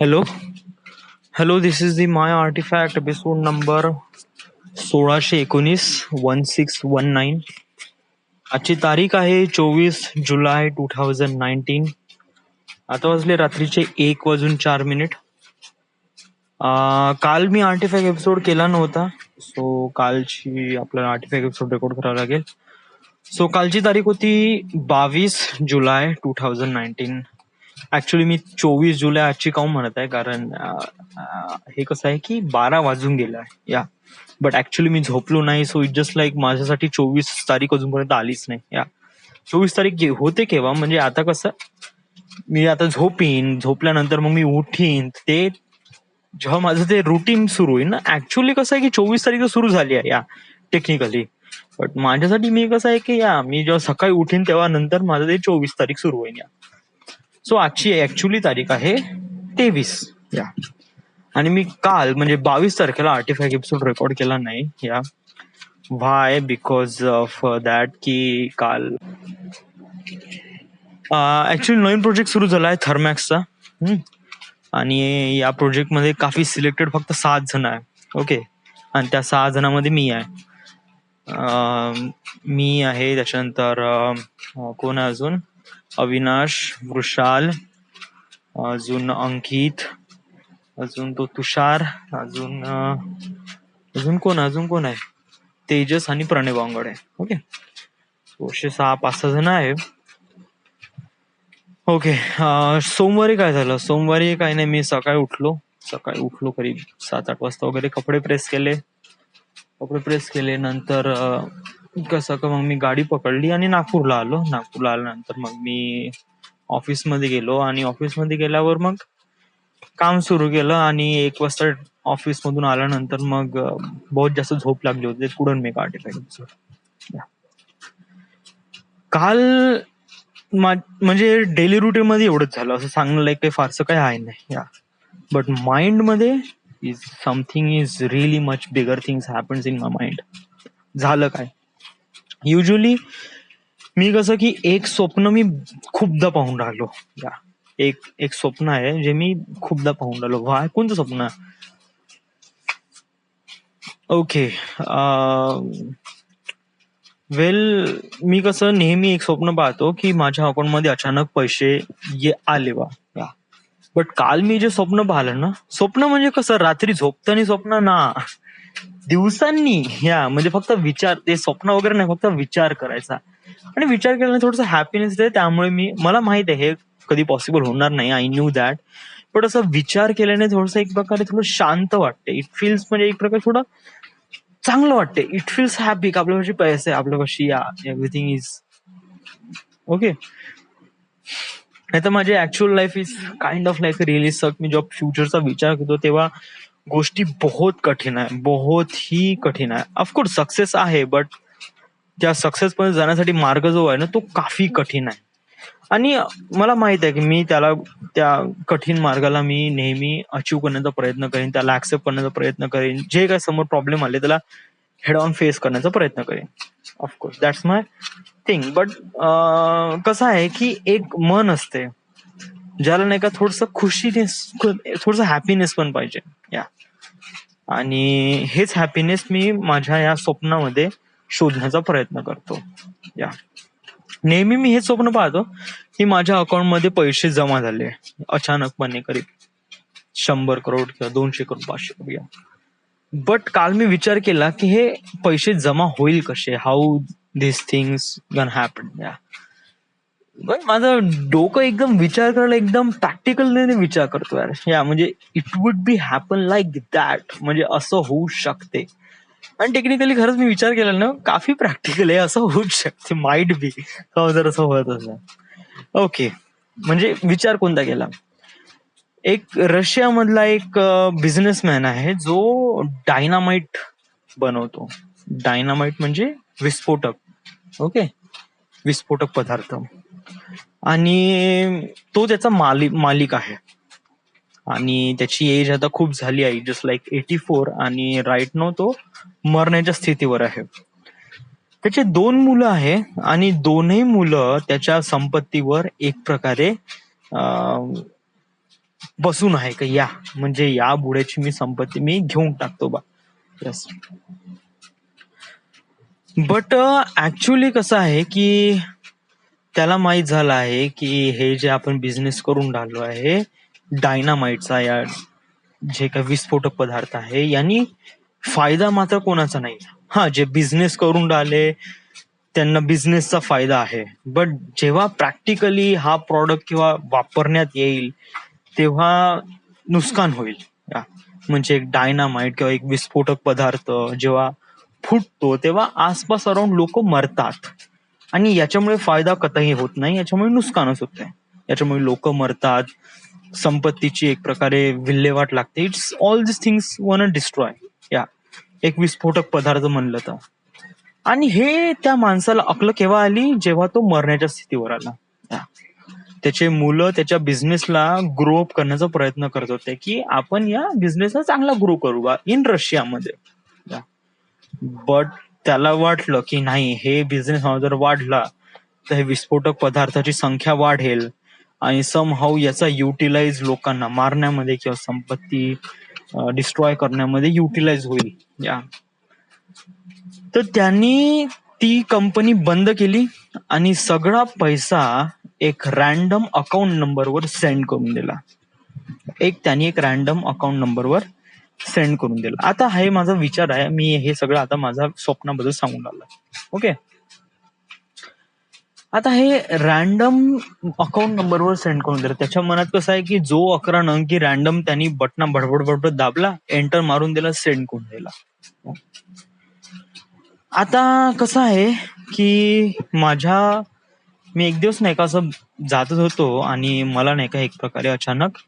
Hello hello, this is the my artefact episode number 1619. आजची तारीख आहे 24 जुलै 2019. आता वाजले रात्रीचे 1:04. काल मी आर्टिफॅक्ट एपिसोड केला नव्हता, सो कालची आपल्याला आर्टिफॅक्ट एपिसोड रेकॉर्ड करावा लागेल. सो कालची तारीख होती 22 जुलै 2019. ऍक्च्युली मी 24 जुलै आजची काऊन म्हणत आहे, कारण हे कसं आहे की 12 वाजून गेलं आहे या. बट ऍक्च्युली मी झोपलो नाही, सो इट जस्ट लाईक माझ्यासाठी 24 तारीख अजूनपर्यंत आलीच नाही या. 24 तारीख होते केव्हा, म्हणजे आता कसं मी आता झोपल्यानंतर मग मी उठीन, ते जेव्हा माझं ते रुटीन सुरू होईल ना. ऍक्च्युली कसं आहे की 24 तारीख सुरू झाली आहे या टेक्निकली, बट माझ्यासाठी मी कसं आहे की मी जेव्हा सकाळी उठीन तेव्हा नंतर माझं ते 24 तारीख सुरू होईल या. सो आजची ऍक्च्युली तारीख आहे 23 या. आणि मी काल म्हणजे 22 तारखेला आर्टिफॅक्ट एपिसोड रेकॉर्ड केला नाही या. व्हाय? बिकॉज ऑफ दॅट की काल ऍक्च्युली नवीन प्रोजेक्ट सुरू झाला आहे थर्मॅक्सचा. आणि या प्रोजेक्टमध्ये काफी सिलेक्टेड फक्त 7 जण आहे. ओके. आणि त्या 6 जणांमध्ये मी आहे. त्याच्यानंतर कोण आहे अजून? अविनाश, वृषाल, अजून अंकित, अजून तो तुषार, अजून कोण आहे? तेजस आणि प्रणय वांगडे. ओके. 5-6 जण आहे. ओके. सोमवारी काय झालं? सोमवारी काय नाही, मी सकाळी उठलो करीब 7-8 वाजता वगैरे. कपडे प्रेस केले. नंतर कसं का मग मी गाडी पकडली आणि नागपूरला आल्यानंतर मग मी ऑफिसमध्ये गेलो. आणि ऑफिसमध्ये गेल्यावर मग काम सुरू केलं. आणि 1 वाजता ऑफिस मधून आल्यानंतर मग बहुत जास्त झोप लागली होती. Couldn't make artefact episode. काल म्हणजे डेली रुटीन मध्ये एवढंच झालं, असं सांगणं लाईक काही फारसं काही आहे नाही या. बट माइंड मध्ये is really much bigger things happens in my mind. झालं काय? युजली मी कसं की एक स्वप्न मी खूपदा पाहून राहिलो या. एक स्वप्न आहे जे मी खूपदा पाहून राहिलो. व्हाय? कोणतं स्वप्न? ओके. मी कसं नेहमी एक स्वप्न पाहतो की माझ्या अकाउंटमध्ये अचानक पैसे आले बा. बट काल मी जे स्वप्न पाहिलं ना, स्वप्न म्हणजे कसं रात्री झोपताना स्वप्न ना, दिवसांनी या. म्हणजे फक्त विचार, ते स्वप्न वगैरे नाही, फक्त विचार करायचा. आणि विचार केल्याने थोडंसं हॅपीनेस येते. त्यामुळे मला माहित आहे हे कधी पॉसिबल होणार नाही, आय न्यू दॅट. बट असं विचार केल्याने थोडंसं एक प्रकारे थोडं शांत वाटते. इट फील्स म्हणजे एक प्रकारे थोडं चांगलं वाटते. It feels happy. आपल्यापाशी पैसे, आपल्यापाशी एव्हरीथिंग इज ओके. नाही तर माझी actual life is kind of like really सक. मी जेव्हा फ्युचरचा विचार करतो तेव्हा गोष्टी बहुत कठीण आहे. ऑफकोर्स सक्सेस आहे, बट त्या सक्सेस पर्यंत जाण्यासाठी मार्ग जो आहे ना, तो काफी कठीण आहे. आणि मला माहित आहे की मी त्या कठीण मार्गाला मी नेहमी अचीव्ह करण्याचा प्रयत्न करेन, त्याला ऍक्सेप्ट करण्याचा प्रयत्न करेन. जे काही समोर प्रॉब्लेम आले त्याला हेड ऑन फेस करण्याचा प्रयत्न करेन. Of course that's my thing. But कसं आहे की एक मन असते ज्याला नाही का थोडस खुशीनेस, थोडस हॅपीनेस पण पाहिजे या. आणि हेच हॅपीनेस मी माझ्या या स्वप्नामध्ये शोधण्याचा प्रयत्न करतो या. नेहमी मी हेच स्वप्न पाहतो की माझ्या अकाउंटमध्ये पैसे जमा झाले अचानकपणे, करीब 100 करोड किंवा 200 करोड, 500 करोड या. बट काल मी विचार केला की हे पैसे जमा होईल कसे, how this things gun happen या. माझं डोकं एकदम विचार करायला एकदम प्रॅक्टिकल विचार करतो यार या. म्हणजे it would be happen like that, म्हणजे असं होऊ शकते. आणि टेक्निकली खरंच मी विचार केला ना, काफी प्रॅक्टिकल आहे, असं होऊच शकते. माइट बी जर असं होत असं. ओके. म्हणजे विचार कोणता केला? एक रशियामधला एक बिझनेसमॅन आहे जो डायनामाइट बनवतो. डायनामाइट म्हणजे विस्फोटक. ओके. विस्फोटक पदार्थ. आणि तो त्याचा मालिक आहे. आणि त्याची एज आता खूप झाली आहे, जस्ट लाईक 84. आणि राईट नो तो मरण्याच्या स्थितीवर आहे. त्याचे 2 मुलं आहे आणि दोन्ही मुलं त्याच्या संपत्तीवर एक प्रकारे बसून आहे का या, म्हणजे या बुड्याची मी संपत्ती मी घेऊन टाकतो बा. येस. बट ऍक्च्युली कसं आहे की त्याला माहित झालं आहे की हे जे आपण बिझनेस करून राहिलो आहे डायनामाइटचा, या जे काही विस्फोटक पदार्थ आहे यांनी फायदा मात्र कोणाचा नाही. हा, जे बिझनेस करून राहिले त्यांना बिझनेसचा फायदा आहे, बट जेव्हा प्रॅक्टिकली हा प्रॉडक्ट किंवा वापरण्यात येईल तेव्हा नुकसान होईल. या, म्हणजे एक डायनामाइट किंवा एक विस्फोटक पदार्थ जेव्हा फुटतो तेव्हा आसपास अराउंड लोक मरतात, आणि याच्यामुळे फायदा कतही होत नाही, याच्यामुळे नुकसानच होत आहे. याच्यामुळे लोक मरतात, संपत्तीची एक प्रकारे विल्हेवाट लागते. It's all this things one destroy. या, एक विस्फोटक पदार्थ म्हणलं तर. आणि हे त्या माणसाला अक्कल केव्हा आली, जेव्हा तो मरण्याच्या स्थितीवर आला. या. त्याचे मुलं त्याच्या बिझनेसला ग्रो अप करण्याचा प्रयत्न करत होते की आपण या बिझनेसला चांगला ग्रो करू बा इन रशियामध्ये. बट त्याला वाटलं की नाही, हे बिझनेस जर वाढला तर हे विस्फोटक पदार्थाची संख्या वाढेल आणि सम हाऊ याचा युटिलाइज लोकांना मारण्यामध्ये किंवा संपत्ती डिस्ट्रॉय करण्यामध्ये युटिलाइज होईल. या, तर त्यांनी ती कंपनी बंद केली आणि सगळा पैसा एक रॅन्डम अकाउंट नंबरवर सेंड करून दिला. त्यांनी एक रॅन्डम अकाउंट नंबरवर सेंड करून दिला. आता हे माझा विचार आहे, मी हे सगळं आता माझ्या स्वप्नाबद्दल सांगून आलो. ओके, आता हे रॅन्डम अकाउंट नंबरवर सेंड करून दिलं. त्याच्या मनात कसं आहे की जो 11 अंकी रॅन्डम त्यांनी बटना बडबड बडबड दाबला, एंटर मारून दिला, सेंड करून दिला. आता कसं आहे की मी एक दिवस नाही का असं जातच होतो आणि मला नाही का एक प्रकारे अचानक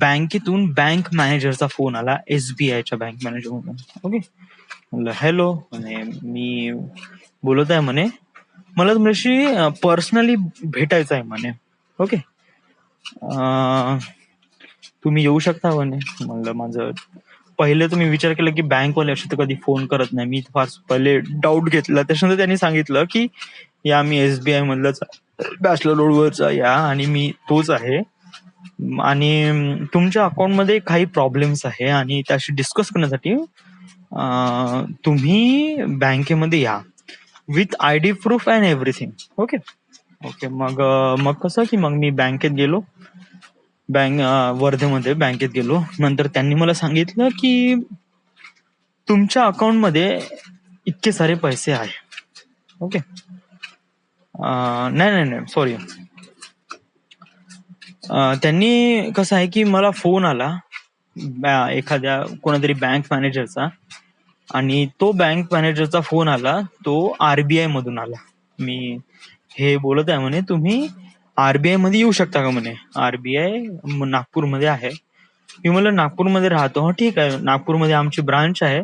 बँकेतून बँक मॅनेजरचा फोन आला, SBIच्या बँक मॅनेजर म्हणून. ओके, म्हणलं हॅलो, म्हणे मी बोलत आहे म्हणे, मला तुमच्याशी पर्सनली भेटायचं आहे म्हणे. ओके, तुम्ही येऊ शकता म्हणे. म्हणलं माझं पहिले तुम्ही विचार केला की बँकवाले असे तर कधी फोन करत नाही, मी फार पहिले डाऊट घेतला. त्याच्यानंतर त्यांनी सांगितलं की या मी SBI मधलंच बॅचलर रोडवरचा या, आणि मी तोच आहे, आणि तुमच्या अकाउंटमध्ये काही प्रॉब्लेम्स आहे आणि त्याशी डिस्कस करण्यासाठी तुम्ही बँकेमध्ये या with ID proof and everything. Okay okay, मग कसं की मग मी बँकेत गेलो, वर्धेमध्ये बँकेत गेलो. नंतर त्यांनी मला सांगितलं की तुमच्या अकाउंटमध्ये इतके सारे पैसे आहे. ओके, नाही सॉरी, त्यांनी कसं आहे की मला फोन आला एखाद्या कोणातरी बँक मॅनेजरचा, आणि तो बँक मॅनेजरचा फोन आला तो RBI मधून आला. मी हे बोलत आहे म्हणे, तुम्ही RBI मध्ये येऊ शकता का म्हणे. RBI नागपूरमध्ये आहे. मी म्हणलं नागपूरमध्ये राहतो. हो ठीक आहे, नागपूरमध्ये आमची ब्रांच आहे,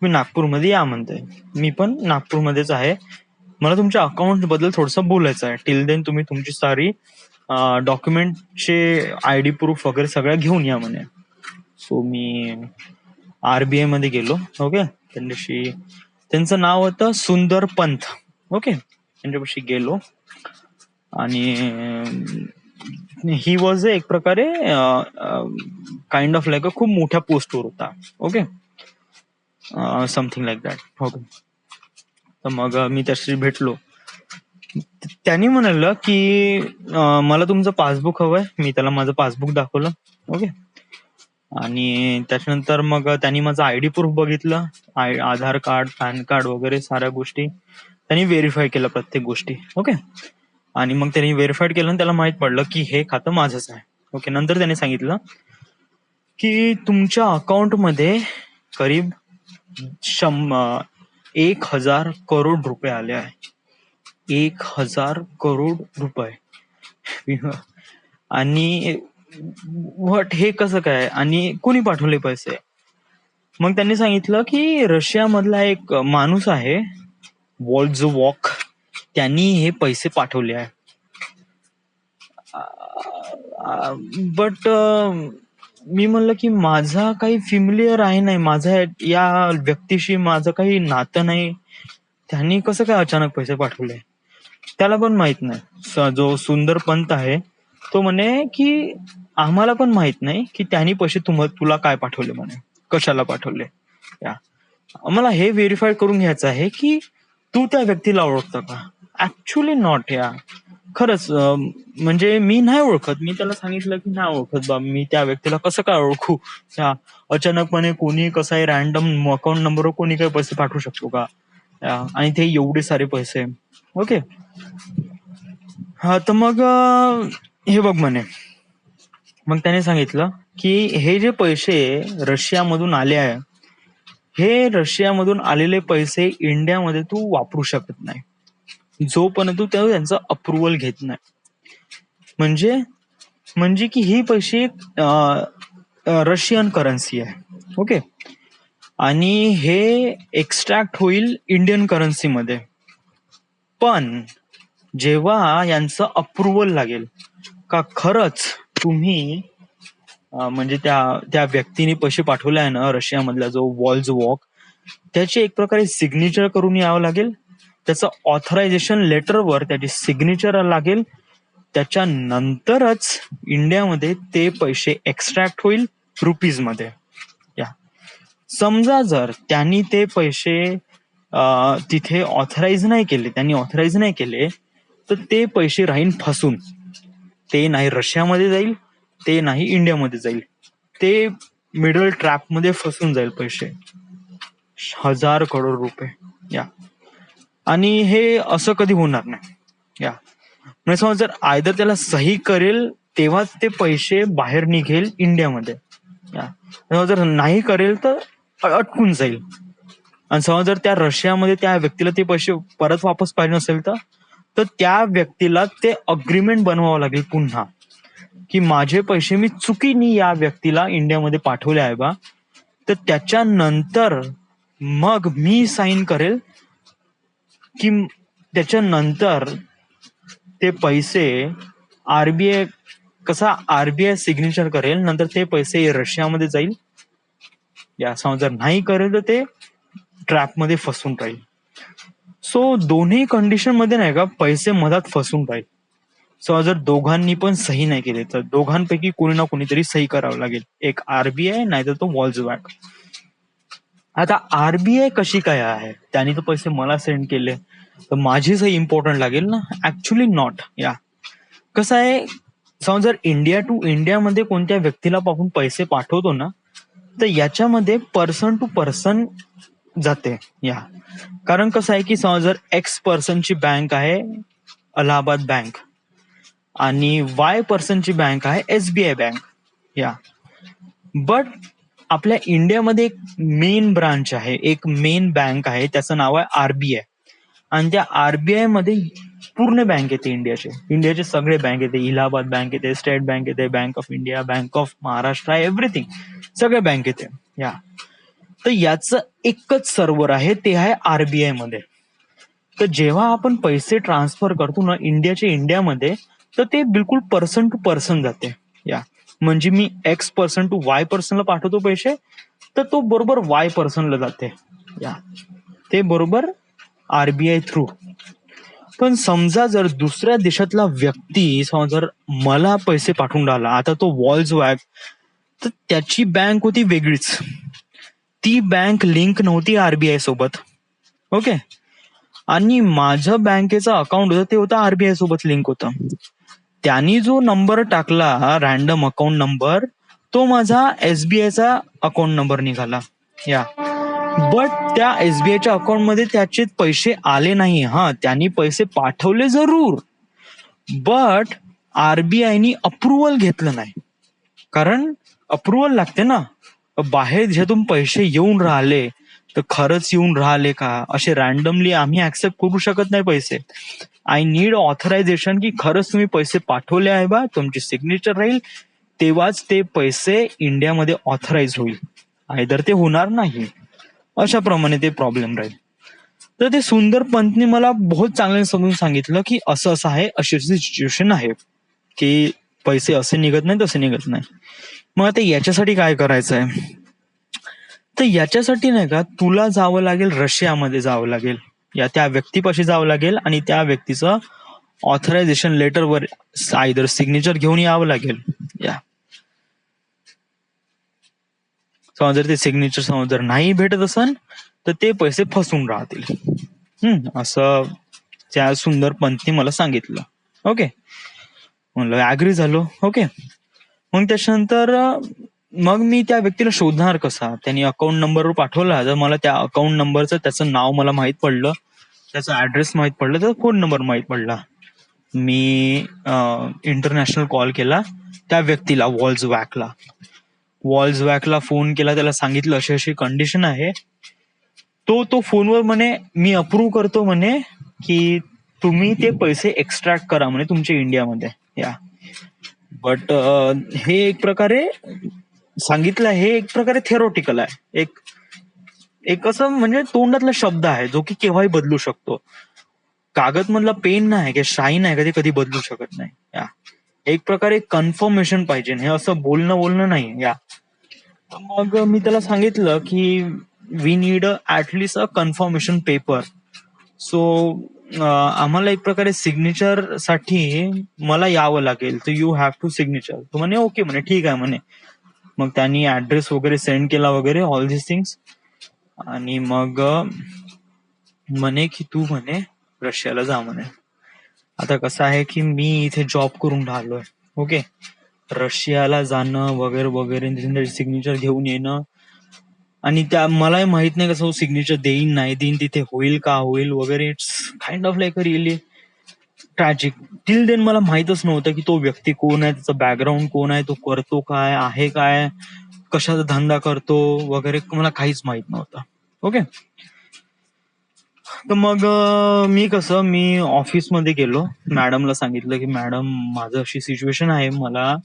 मी नागपूरमध्ये या म्हणते. मी पण नागपूरमध्येच आहे, मला तुमच्या अकाउंट बद्दल थोडंसं बोलायचं आहे. टिल देन तुम्ही तुमची सारी डॉक्युमेंटचे ID प्रूफ वगैरे सगळं घेऊन या म्हणे. सो मी RBI मध्ये गेलो. ओके, त्यांचं नाव होतं सुंदर पंथ. ओके, त्यांच्यापाशी गेलो आणि ही वॉज एक प्रकारे काइंड ऑफ लाईक खूप मोठ्या पोस्टवर होता. Okay, something like that. Okay, तर मग मी त्याशी भेटलो. त्यांनी म्हणाल की मला तुमचं पासबुक हवंय. मी त्याला माझं पासबुक दाखवलं. ओके, आणि त्याच्यानंतर मग त्यांनी माझं ID प्रूफ बघितलं, आधार कार्ड, पॅन कार्ड वगैरे साऱ्या गोष्टी त्यांनी व्हेरीफाय केलं, प्रत्येक गोष्टी. ओके, आणि मग त्यांनी व्हेरीफाईड केलं आणि त्याला माहित पडलं की हे खातं माझंच आहे. ओके, नंतर त्यांनी सांगितलं की तुमच्या अकाउंटमध्ये करीब 1,000 करोड रुपये आले आहे. 1,000 करोड रुपये. आणि हे कसं काय आणि कोणी पाठवले पैसे. मग त्यांनी सांगितलं की रशियामधला एक माणूस आहे वॉल्झोवॉक, त्यांनी हे पैसे पाठवले आहे. बट मी म्हणलं की माझा काही फिमिलियर आहे नाही, माझा या व्यक्तीशी माझं काही नातं नाही, त्यांनी कसं काय अचानक पैसे पाठवले. त्याला पण माहित नाही. जो सुंदर पंत आहे तो म्हणे की आम्हाला पण माहित नाही की त्यांनी पैसे तुला काय पाठवले म्हणे, कशाला पाठवले. या आम्हाला हे व्हेरीफाय करून घ्यायचं आहे की तू त्या व्यक्तीला ओळखतं का. Actually not. या खरंच म्हणजे मी नाही ओळखत. मी त्याला सांगितलं की नाही ओळखत बा, मी त्या व्यक्तीला कसं काय ओळखू. या अचानकपणे कोणी कसाही रॅन्डम अकाउंट नंबरवर कोणी काही पैसे पाठवू शकतो का. आणि ते एवढे सारे पैसे. ओके. हा तर मग हे बघ म्हणे, मग त्याने सांगितलं की हे जे पैसे रशियामधून आले आहे, हे रशियामधून आलेले पैसे इंडियामध्ये तू वापरू शकत नाही जोपर्यंत तू त्यांचं अप्रुव्हल घेत नाही. म्हणजे म्हणजे की ही पैसे रशियन करन्सी आहे. ओके. आणि हे एक्स्ट्रॅक्ट होईल इंडियन करन्सीमध्ये. पण जेव्हा यांचं अप्रुव्हल लागेल का खरंच तुम्ही म्हणजे त्या व्यक्तीने पैसे पैसे आहे ना रशियामधला जो वॉल्स वॉक, त्याचे एक प्रकारे सिग्नेचर करून यावं लागेल. त्याचं ऑथरायझेशन लेटरवर त्याची सिग्नेचर लागेल. त्याच्यानंतरच इंडियामध्ये ते पैसे एक्स्ट्रॅक्ट होईल रुपीजमध्ये. या समजा जर त्यांनी ते पैसे तिथे ऑथराईज नाही केले, तर ते पैसे राहीन फसून. ते नाही रशियामध्ये जाईल, ते नाही इंडियामध्ये जाईल, ते मिडल ट्रॅप मध्ये फसून जाईल पैसे. 1000 करोड रुपये. या आणि हे असं कधी होणार नाही. या म्हणजे समज जर आयदर त्याला सही करेल तेव्हाच ते पैसे बाहेर निघेल इंडियामध्ये. या जर नाही करेल तर अटकून जाईल. आणि समज जर त्या रशियामध्ये त्या व्यक्तीला ते पैसे परत वापस पाहिजे नसेल तर त्या व्यक्तीला ते अग्रीमेंट बनवावं लागेल पुन्हा की माझे पैसे मी चुकीने या व्यक्तीला इंडियामध्ये पाठवले आहे बा. तर त्याच्यानंतर मग मी साईन करेल की त्याच्यानंतर ते पैसे आरबीआय सिग्नेचर करेल, नंतर ते पैसे रशियामध्ये जाईल. या समज जर नाही करेल तर ते ट्रॅपमध्ये फसून राहील. सो दोन्ही कंडिशन मध्ये नाही का पैसे मधात फसून राहील. सो जर दोघांनी पण सही नाही केले तर दोघांपैकी कोणी ना कोणीतरी सही करावं लागेल, एक आरबीआय नाही तर तो वॉल्सवॅक. आता आरबीआय कशी काय आहे, त्यांनी तर पैसे मला सेंड केले तर माझी सही इम्पॉर्टंट लागेल ना. Actually not. या कसं आहे, समज जर इंडिया टू इंडियामध्ये कोणत्या व्यक्तीला आपण पैसे पाठवतो ना, तर याच्यामध्ये पर्सन टू पर्सन जाते. या कारण कसं आहे की समज जर एक्स पर्सनची बँक आहे अलाहाबाद बँक आणि वाय पर्सनची बँक आहे एसबीआय बँक. या बट आपल्या इंडियामध्ये एक मेन ब्रांच आहे, एक मेन बँक आहे, त्याचं नाव आहे आरबीआय. आणि त्या आरबीआय मध्ये पूर्ण बँक येते इंडियाचे सगळे बँक येते. इलाहाबाद बँक येते, स्टेट बँक येते, bank of India, bank of Maharashtra, everything, सगळे बँक येते. या तर याचं एकच सर्व्हर आहे, ते आहे आरबीआय मध्ये. तर जेव्हा आपण पैसे ट्रान्सफर करतो ना इंडियामध्ये, तर ते बिलकुल पर्सन टू पर्सन जाते. या म्हणजे मी एक्स पर्सन टू वाय पर्सनला पाठवतो पैसे, तर तो बरोबर वाय पर्सनला जाते. या ते बरोबर आरबीआय थ्रू. पण समजा जर दुसऱ्या देशातला व्यक्ती जर मला पैसे पाठवून राहिला, आता तो वॉल्सवॅक, तर त्याची बँक होती वेगळीच, ती बँक लिंक नव्हती आरबीआय सोबत. ओके. आणि माझं बँकेचं अकाउंट होतं ते होतं आरबीआय सोबत लिंक होतं. त्यांनी जो नंबर टाकला रॅन्डम अकाउंट नंबर, तो माझा एसबीआयचा अकाउंट नंबर निघाला. या बट त्या एसबीआयच्या अकाउंट मध्ये त्याचे पैसे आले नाही. हा त्यांनी पैसे पाठवले जरूर, बट आरबीआयनी अप्रुव्हल घेतलं नाही. कारण अप्रुव्हल लागते ना, बाहेर देशातून पैसे येऊन राहिले तर खरंच येऊन राहिले का, असे रॅन्डमली आम्ही ऍक्सेप्ट करू शकत नाही पैसे. आय नीड ऑथरायझेशन की खरंच तुम्ही पैसे पाठवले आहे बा, तुमची सिग्नेचर राहील, तेव्हाच ते पैसे इंडियामध्ये ऑथराईज होईल, आयदर ते होणार नाही. अशा प्रमाणे ते प्रॉब्लेम राहील. तर ते सुंदर पंतनी मला बहुत चांगले समजून सांगितलं की असं असं आहे, अशी अशी सिच्युएशन आहे की पैसे असे निघत नाही तसे निघत नाही. मग आता याच्यासाठी काय करायचं आहे, तर याच्यासाठी नाही का तुला जावं लागेल, रशियामध्ये जावं लागेल, या त्या व्यक्तीपाशी जावं लागेल आणि त्या व्यक्तीचं ऑथरायझेशन लेटरवर आयदर सिग्नेचर घेऊन यावं लागेल. या समजा जर ते सिग्नेचर समज जर नाही भेटत असन तर ते पैसे फसून राहतील. असं त्या सुंदर पंतनी मला सांगितलं. ओके, म्हणलं ऍग्री झालो. ओके, मग त्याच्यानंतर मग मी त्या व्यक्तीला शोधणार कसा? त्यांनी अकाउंट नंबरवर पाठवला, तर मला त्या अकाउंट नंबरचं त्याचं नाव मला माहित पडलं, त्याचा ऍड्रेस माहित पडलं, त्याचा फोन नंबर माहित पडला. मी इंटरनॅशनल कॉल केला त्या व्यक्तीला, वॉल्सवॅकला फोन केला, त्याला सांगितलं अशी अशी कंडिशन आहे. तो फोनवर म्हणे मी अप्रूव्ह करतो म्हणे की तुम्ही ते पैसे एक्स्ट्रॅक्ट करा म्हणे तुमच्या इंडियामध्ये या. बट हे एक प्रकारे सांगितलं, हे एक प्रकारे थेरोटिकल आहे, एक असं म्हणजे तोंडातला शब्द आहे जो की केव्हाही बदलू शकतो. कागद मधला पेन नाही की शाईन आहे का ते कधी बदलू शकत नाही. या एक प्रकारे कन्फर्मेशन पाहिजे, हे असं बोलणं नाही. या मग मी त्याला सांगितलं की we need at least a confirmation paper. So आम्हाला एक प्रकारे सिग्नेचर साठी मला यावं लागेल, तर यू हॅव टू सिग्नेचर. तो म्हणे ओके म्हणे, ठीक आहे म्हणे. मग त्यांनी ऍड्रेस वगैरे सेंड केला वगैरे ऑल दिस थिंग्स. आणि मग म्हणे की तू म्हणे रशियाला जा म्हणे. आता कसं आहे की मी इथे जॉब करून राहिलोय. ओके, रशियाला जाणं वगैरे वगैरे, सिग्नेचर घेऊन येणं, आणि त्या मलाही माहित नाही कसं सिग्नेचर देईन नाही देईन, तिथे होईल का होईल वगैरे. It's kind of like a really tragic. Till then मला माहितच नव्हतं की तो व्यक्ती कोण आहे, त्याचा बॅकग्राऊंड कोण आहे, तो करतो काय आहे, काय कशाचा धंदा करतो वगैरे, मला काहीच माहित नव्हतं. ओके, तर मग मी ऑफिसमध्ये गेलो, मॅडमला सांगितलं की मॅडम माझं अशी सिच्युएशन आहे, मला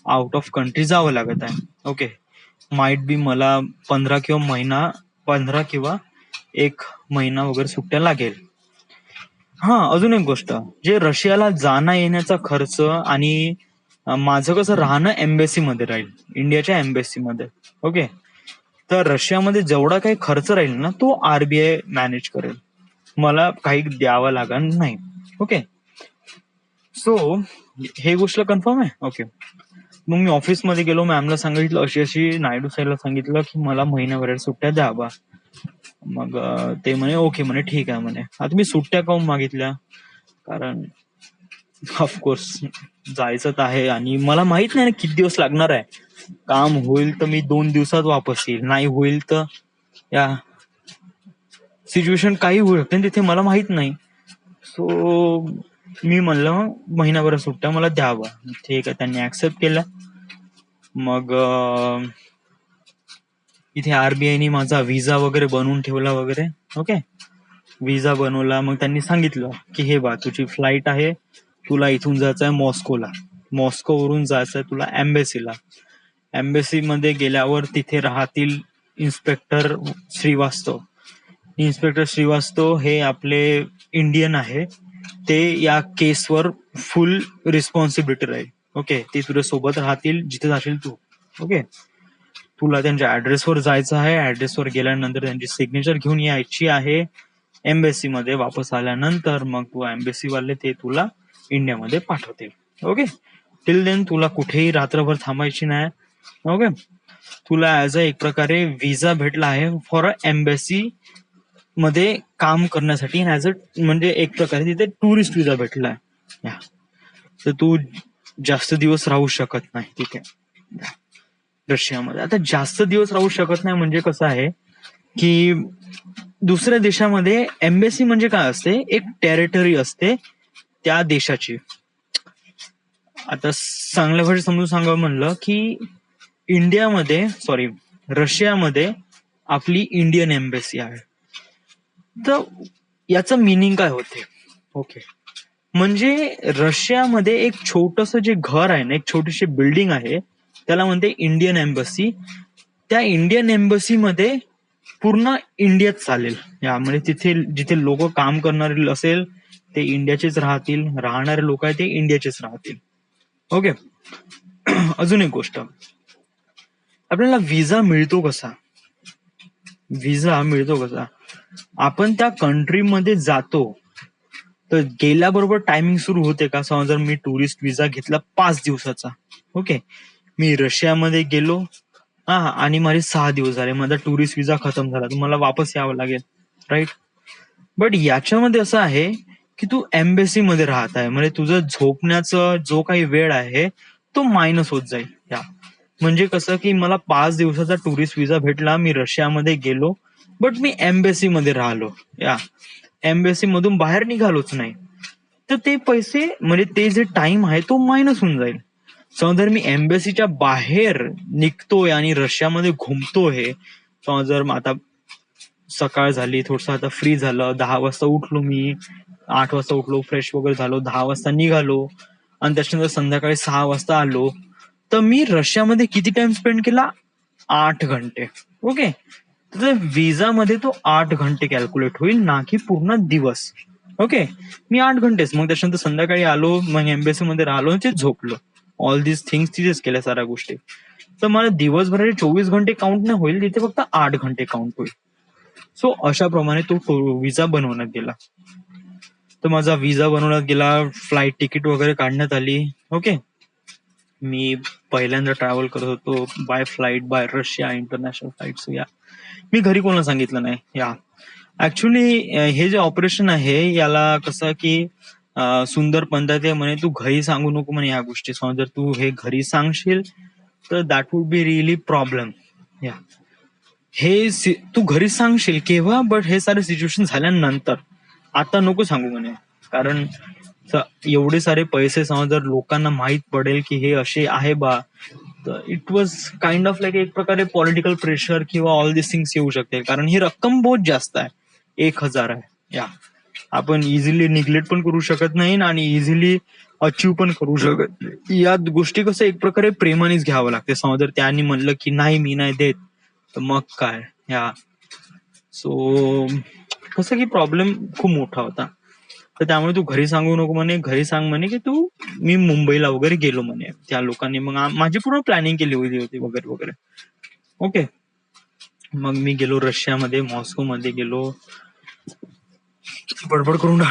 आउट ऑफ कंट्री जावं लागत आहे. ओके, माइट बी मला 15 किंवा 1 महिना वगैरे सुट्ट्या लागेल. अजून एक गोष्ट, जे रशियाला जाणं येण्याचा खर्च आणि माझं कसं राहणं एम्बेसी मध्ये राहील, इंडियाच्या एम्बेसी मध्ये. ओके, तर रशियामध्ये जेवढा काही खर्च राहील ना तो आरबीआय मॅनेज करेल, मला काही द्यावं लागणार नाही. ओके, सो हे गोष्ट कन्फर्म आहे. ओके, मग मी ऑफिसमध्ये गेलो, मॅमला सांगितलं अशी अशी, नायडू साहेबला सांगितलं की मला महिन्याभर सुट्ट्या द्यावा. मग ते म्हणे ओके म्हणे, ठीक आहे म्हणे. आता मी सुट्ट्या काऊन मागितल्या, कारण ऑफकोर्स जायचं तर आहे आणि मला माहित नाही ना किती दिवस लागणार आहे. काम होईल तर मी 2 दिवसात वापस येईल, नाही होईल तर या सिच्युएशन काही होऊ शकते तिथे, मला माहित नाही. सो मी म्हणलं महिनाभर सुट्ट्या मला द्यावा. ठीक आहे, त्यांनी ऍक्सेप्ट केलं. मग इथे आरबीआयनी माझा व्हिसा वगैरे बनवून ठेवला वगैरे. ओके, व्हिसा बनवला. मग त्यांनी सांगितलं की हे बा तुझी फ्लाईट आहे, तुला इथून जायचं आहे मॉस्कोला, मॉस्कोवरून जायचं आहे तुला एम्बेसीला. एम्बेसी मध्ये गेल्यावर तिथे राहतील इन्स्पेक्टर श्रीवास्तव हे आपले इंडियन आहे, ते या केसवर फुल रिस्पॉन्सिबिलिटी राहील. ओके, ते तुझ्या सोबत राहतील जिथे जाशील तू. ओके, तुला त्यांच्या ऍड्रेसवर जायचं आहे, ऍड्रेसवर गेल्यानंतर त्यांची सिग्नेचर घेऊन यायची आहे एम्बेसी मध्ये. वापस आल्यानंतर मग तू एम्बेसी वाले ते तुला इंडियामध्ये पाठवतील. ओके, टिल देन तुला कुठेही रात्रभर थांबायची नाही. ओके, तुला ऍज अ एक प्रकारे व्हिसा भेटला आहे फॉर अ एम्बेसी मध्ये काम करण्यासाठी, ऍज अ म्हणजे एक प्रकारे तिथे टुरिस्ट व्हिसा भेटलाय. तर तू जास्त दिवस राहू शकत नाही तिथे रशियामध्ये. आता जास्त दिवस राहू शकत नाही म्हणजे कसं आहे की दुसऱ्या देशामध्ये एम्बेसी म्हणजे काय असते, एक टेरिटरी असते त्या देशाची. आता चांगल्या भाषेत समजून सांगावं म्हणलं की रशियामध्ये आपली इंडियन एम्बेसी आहे. तर याचं मिनिंग काय होते? ओके, म्हणजे रशियामध्ये एक छोटस जे घर आहे ना, एक छोटीशी बिल्डिंग आहे, त्याला म्हणते इंडियन एम्बसी. त्या इंडियन एम्बसी मध्ये पूर्ण इंडियात चालेल. यामध्ये तिथे जिथे लोक काम करणारे असेल ते इंडियाचेच राहतील, राहणारे लोक आहेत ते इंडियाचेच राहतील. ओके, अजून एक गोष्ट, आपल्याला व्हिसा मिळतो कसा? आपण त्या कंट्रीमध्ये जातो तर गेल्याबरोबर टायमिंग सुरू होते का? समजा जर मी टुरिस्ट व्हिसा घेतला 5 दिवसाचा. ओके, मी रशियामध्ये गेलो हा हा, आणि माझे 6 दिवस झाले, माझा टुरिस्ट विजा खतम झाला, तर मला वापस यावं लागेल, राईट. बट याच्यामध्ये असं आहे की तू एम्बेसी मध्ये राहत आहे, म्हणजे तुझं झोपण्याचा जो काही वेळ आहे तो मायनस होत जाईल. या म्हणजे कसं की मला 5 दिवसाचा टुरिस्ट विजा भेटला, मी रशियामध्ये गेलो, बट मी एम्बेसी मध्ये राहिलो. या एम्बेसी मधून बाहेर निघालोच नाही, तर ते पैसे म्हणजे ते जे टाइम आहे तो मायनस होऊन जाईल. समजा जर मी एम्बेसीच्या बाहेर निघतोय आणि रशियामध्ये घुमतोय, समजा जर आता सकाळ झाली, थोडस आता फ्री झालं, 10 वाजता उठलो मी, 8 वाजता उठलो, फ्रेश वगैरे झालो, 10 वाजता निघालो, आणि त्याच्यानंतर संध्याकाळी 6 वाजता आलो, तर मी रशियामध्ये किती टाइम स्पेंड केला? 8 घंटे. ओके. तर विजामध्ये तो 8 घंटे कॅल्क्युलेट होईल, ना की पूर्ण दिवस. ओके. मी 8 घंटेच, मग त्याच्यानंतर संध्याकाळी आलो, मग एम्बेसी मध्ये राहिलो, ते झोपलो. ऑल दिस थिंग्स तिथेच केल्या साऱ्या गोष्टी. तर मला दिवसभराचे 24 घंटे काउंट नाही होईल, तिथे फक्त 8 घंटे काउंट होईल. सो अशा प्रमाणे तो विजा बनवण्यात गेला. तर माझा विजा बनवण्यात गेला, फ्लाईट तिकीट वगैरे काढण्यात आली. ओके. मी पहिल्यांदा ट्रॅव्हल करत होतो by flight, by Russia international flight. या मी घरी कोणाला सांगितलं नाही. या ऍक्च्युली हे जे ऑपरेशन आहे याला कसं की सुंदर पंथात म्हणे तू घरी सांगू नको म्हणे ह्या गोष्टी. जर तू हे घरी सांगशील तर that would be really problem. या तू घरी सांगशील केव्हा, बट हे सारे सिच्युएशन झाल्यानंतर. आता नको सांगू म्हणे, कारण एवढे सारे पैसे समजा जर लोकांना माहित पडेल की हे असे आहे बा, तर it was kind of like एक प्रकारे पॉलिटिकल प्रेशर किंवा ऑल दिस थिंग्स येऊ शकते, कारण ही रक्कम बहुत जास्त आहे. 1,000 आहे. या आपण इझिली निग्लेक्ट पण करू शकत नाही आणि इझिली अचीव पण करू शकत नाही. या गोष्टी कसं एक प्रकारे प्रेमानेच घ्यावं लागते. समजा जर त्यांनी म्हणलं की नाही मी नाही देत, तर मग काय. या सो कसं की प्रॉब्लेम खूप मोठा होता. तर त्यामुळे तू घरी सांगू नको म्हणे, घरी सांग म्हणे की तू मी मुंबईला वगैरे गेलो म्हणे. त्या लोकांनी मग माझी पूर्ण प्लॅनिंग केली होती वगैरे वगैरे. ओके. मग मी गेलो रशियामध्ये, मॉस्को मध्ये गेलो. बडबड करून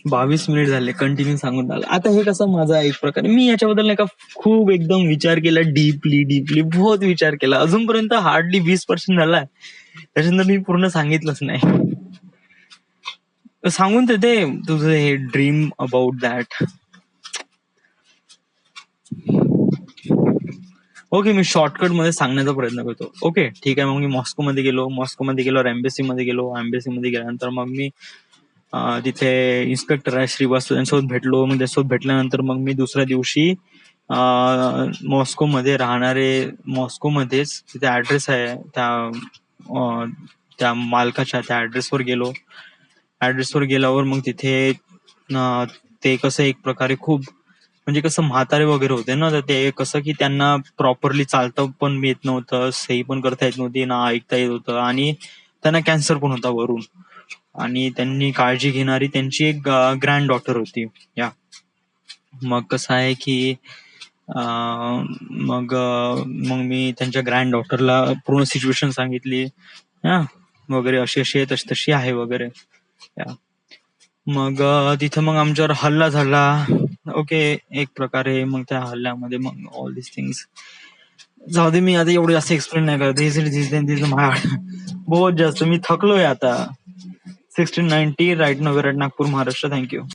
22 मिनिट झाले कंटिन्यू सांगून राहिला. आता हे कसं माझा एक प्रकारे मी याच्याबद्दल नाही का खूप एकदम विचार केला, डीपली डीपली बहुत विचार केला. अजूनपर्यंत हार्डली 20% झालाय, त्याच्यानंतर मी पूर्ण सांगितलंच नाही. सांगून ते तुझं हे dream about that. Okay, me shortcut मध्ये सांगण्याचा प्रयत्न करतो. ओके ठीक आहे. मग मी मॉस्को मध्ये गेलो, एम्बेसी मध्ये गेलो. एम्बेसी मध्ये गेल्यानंतर मग मी तिथे इन्स्पेक्टर आहे श्रीवास्तव यांच्यासोबत भेटलो. मग त्याच्यासोबत भेटल्यानंतर मग मी दुसऱ्या दिवशी मॉस्कोमध्येच तिथे ऍड्रेस आहे त्या मालकाच्या, त्या ऍड्रेसवर गेलो. ऍड्रेसवर गेल्यावर मग तिथे ते कसं एक प्रकारे खूप म्हणजे कसं म्हातारे वगैरे होते ना, तर ते कसं की त्यांना प्रॉपरली चालता पण येत नव्हतं, सही पण करता येत नव्हती ना, ऐकता येत होतं, आणि त्यांना कॅन्सर पण होता वरून. आणि त्यांनी काळजी घेणारी त्यांची एक ग्रँड डॉटर होती. या मग कसं आहे की मग मी त्यांच्या ग्रँड डॉटरला पूर्ण सिच्युएशन सांगितली. हा वगैरे, अशी अशी आहे, तशी तशी आहे वगैरे. या मग तिथं मग आमच्यावर हल्ला झाला. ओके. एक प्रकारे मग त्या हल्ल्यामध्ये मग ऑल दिस थिंग्स जाऊ दे, मी आता एवढं जास्त एक्सप्लेन नाही करत. बहुत जास्त मी थकलोय आता. 1690 राईट नाव, विराट नागपूर, महाराष्ट्र. थँक्यू.